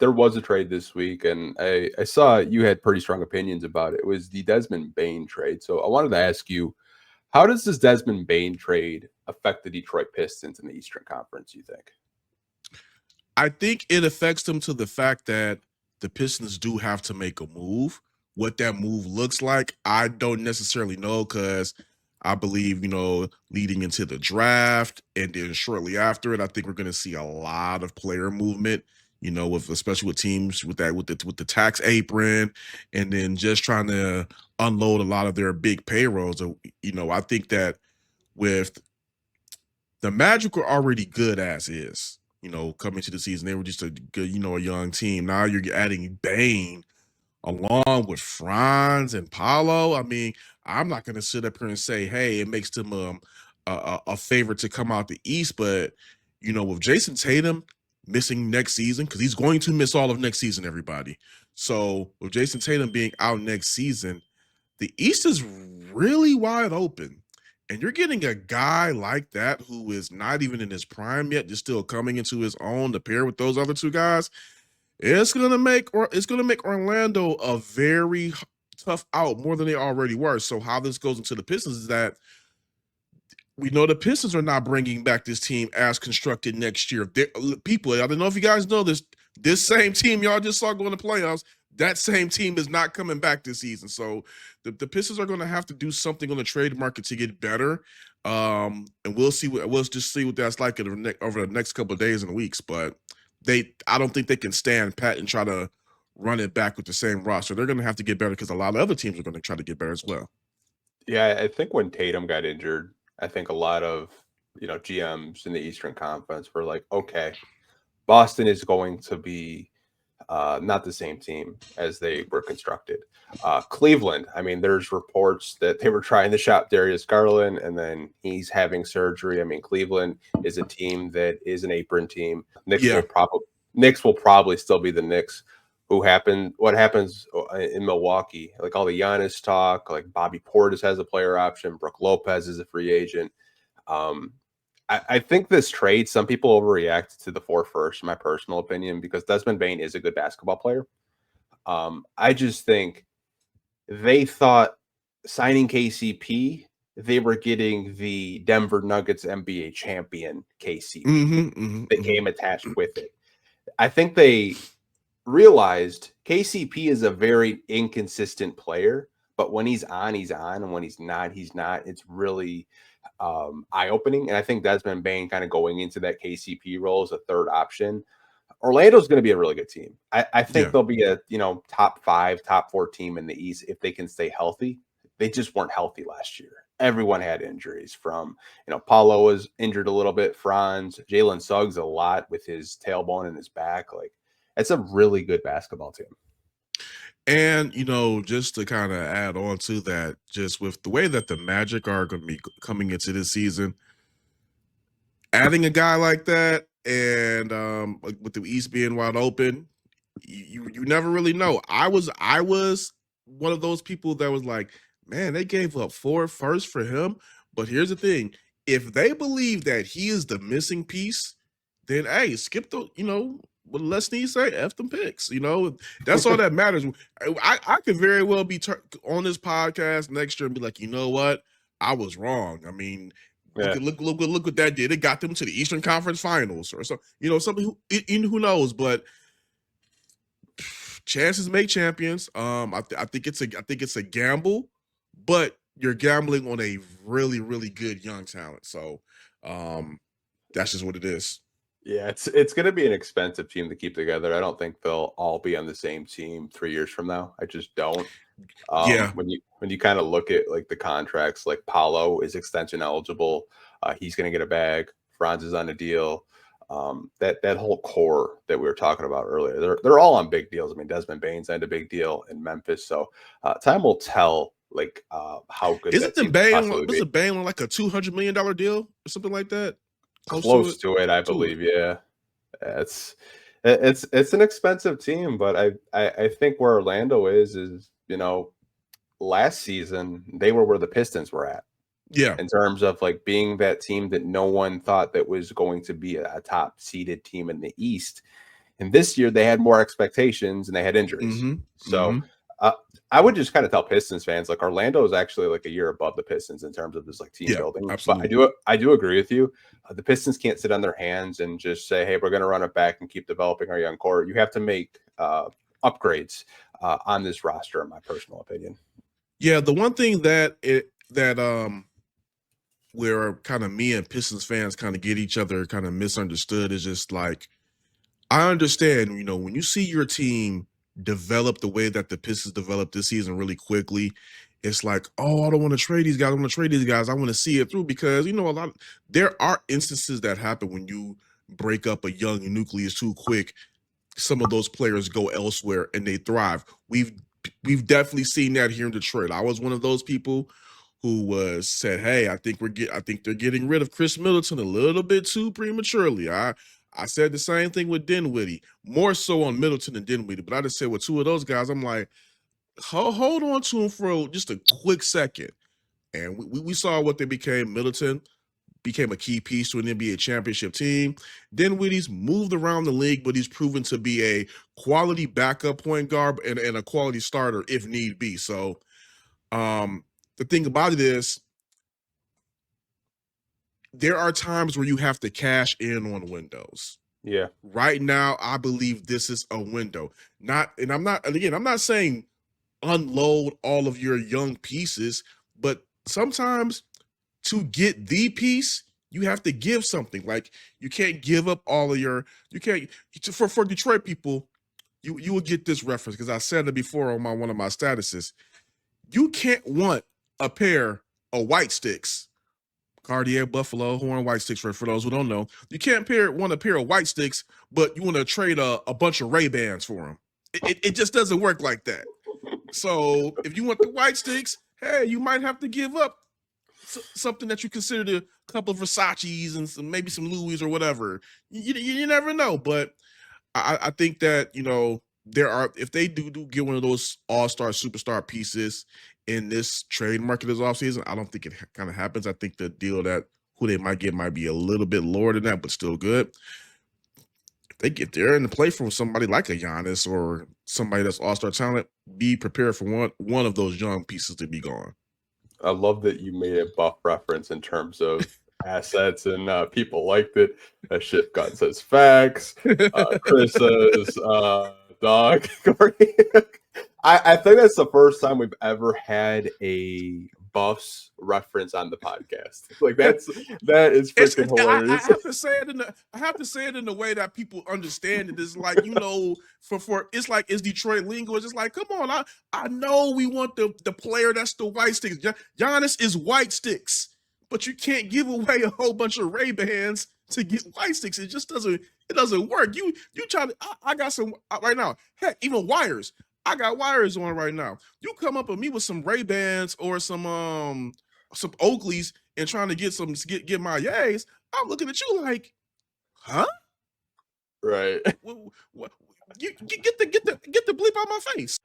there was a trade this week, and I saw you had pretty strong opinions about it. It was the Desmond Bane trade. So I wanted to ask you, how does this Desmond Bane trade affect the Detroit Pistons in the Eastern Conference, you think? I think it affects them to the fact that the Pistons do have to make a move. What that move looks like, I don't necessarily know because I believe, leading into the draft and then shortly after it, I think we're going to see a lot of player movement. With especially with teams with the tax apron, and then just trying to unload a lot of their big payrolls. So, I think that with the Magic were already good as is. Coming to the season, they were just a good, a young team. Now you're adding Bane along with Franz and Paulo. I mean, I'm not going to sit up here and say, hey, it makes them a favorite to come out the East, but with Jason Tatum missing next season, because he's going to miss all of next season, everybody. So with Jason Tatum being out next season, the East is really wide open. And you're getting a guy like that who is not even in his prime yet, just still coming into his own to pair with those other two guys. It's gonna make Orlando a very tough out, more than they already were. So how this goes into the Pistons is that we know the Pistons are not bringing back this team as constructed next year. People, I don't know if you guys know this. This same team y'all just saw going to playoffs, that same team is not coming back this season. So the Pistons are going to have to do something on the trade market to get better. And we'll just see what that's like over the next couple of days and weeks. But I don't think they can stand pat and try to run it back with the same roster. They're going to have to get better because a lot of other teams are going to try to get better as well. Yeah, I think when Tatum got injured, I think a lot of GMs in the Eastern Conference were like, okay, Boston is going to be not the same team as they were constructed. Cleveland, I mean, there's reports that they were trying to shop Darius Garland, and then he's having surgery. I mean, Cleveland is a team that is an apron team. Yeah. Knicks will probably still be the Knicks. What happens in Milwaukee? Like all the Giannis talk, like Bobby Portis has a player option, Brooke Lopez is a free agent. Um, I think this trade, some people overreact to the 4 first, in my personal opinion, because Desmond Bane is a good basketball player. I just think they thought signing KCP, they were getting the Denver Nuggets NBA champion KCP. The game attached with it. I think they realized KCP is a very inconsistent player, but when he's on, he's on, and when he's not, he's not. It's really eye-opening. And I think Desmond Bane kind of going into that KCP role as a third option. Orlando's going to be a really good team. I think Yeah. they'll be a top 5, top 4 team in the East if they can stay healthy. They just weren't healthy last year. Everyone had injuries. From Paulo was injured a little bit. Franz, Jalen Suggs a lot with his tailbone and his back. Like it's a really good basketball team. And, just to kind of add on to that, just with the way that the Magic are going to be coming into this season, adding a guy like that and like with the East being wide open, you never really know. I was one of those people that was like, man, they gave up 4 firsts for him. But here's the thing. If they believe that he is the missing piece, then hey, skip what Les Snead say, F them picks. That's all that matters. I could very well be on this podcast next year and be like, you know what? I was wrong. I mean, Yeah. look what that did. It got them to the Eastern Conference Finals or so. Something who knows, but chances make champions. I think it's a gamble, but you're gambling on a really, really good young talent. So that's just what it is. Yeah, it's going to be an expensive team to keep together. I don't think they'll all be on the same team 3 years from now. I just don't. Yeah. When you kind of look at like the contracts, like Paulo is extension eligible. He's going to get a bag. Franz is on a deal. That whole core that we were talking about earlier, they're all on big deals. I mean, Desmond Bain signed a big deal in Memphis, so time will tell. Like how good Isn't that the team could Bane possibly was be. the Bane on like a $200 million deal or something like that? Close to it, I To it. believe. Yeah, it's an expensive team, but I think where Orlando is last season they were where the Pistons were at Yeah. in terms of like being that team that no one thought that was going to be a top seeded team in the East. And this year they had more expectations and they had injuries. Mm-hmm. So Mm-hmm. I would just kind of tell Pistons fans, like, Orlando is actually like a year above the Pistons in terms of this like team Yeah, building. absolutely. But I do agree with you. The Pistons can't sit on their hands and just say, hey, we're going to run it back and keep developing our young core. You have to make upgrades on this roster, in my personal opinion. Yeah, the one thing where kind of me and Pistons fans kind of get each other kind of misunderstood is just like, I understand, you know, when you see your team develop the way that the Pistons developed this season really quickly, it's like, oh, I don't want to trade these guys. I want to trade these guys. I want to see it through because, you know, there are instances that happen when you break up a young nucleus too quick. Some of those players go elsewhere and they thrive. We've definitely seen that here in Detroit. I was one of those people who said, "Hey, I think they're getting rid of Chris Middleton a little bit too prematurely." I said the same thing with Dinwiddie, more so on Middleton than Dinwiddie, but I just said with two of those guys, I'm like, hold on to him for just a quick second. And we saw what they became. Middleton became a key piece to an NBA championship team. Dinwiddie's moved around the league, but he's proven to be a quality backup point guard and a quality starter if need be. So the thing about it is, there are times where you have to cash in on windows. Yeah. Right now, I believe this is a window. I'm not saying unload all of your young pieces, but sometimes to get the piece, you have to give something. Like, you can't give up all of for Detroit people, you will get this reference because I said it before on one of my statuses. You can't want a pair of white sticks, Cartier Buffalo Horn white sticks for those who don't know. You can't want a pair of white sticks, but you want to trade a bunch of Ray-Bans for them. It just doesn't work like that. So if you want the white sticks, hey, you might have to give up something that you consider a couple of Versace's and maybe some Louis or whatever. You never know, but I think that, you know, if they do get one of those all-star superstar pieces in this trade market this offseason, I don't think it kind of happens. I think the deal that who they might get might be a little bit lower than that, but still good. If they get there and play for somebody like a Giannis or somebody that's all-star talent, be prepared for one of those young pieces to be gone. I love that you made a Buff reference in terms of assets and people liked it. Shift God says facts. Chris says dog. I think that's the first time we've ever had a Buffs reference on the podcast. Like that is freaking hilarious. I have to say it in the way that people understand it. It's like, you know, it's like it's Detroit lingo. It's just like, come on, I know we want the player that's the white sticks. Giannis is white sticks, but you can't give away a whole bunch of Ray-Bans to get white sticks. It just doesn't work. You try to. I got some right now. Heck, even wires. I got wires on right now. You come up with me with some Ray-Bans or some Oakleys and trying to get my yays. I'm looking at you like, huh? Right. You get the bleep out my face.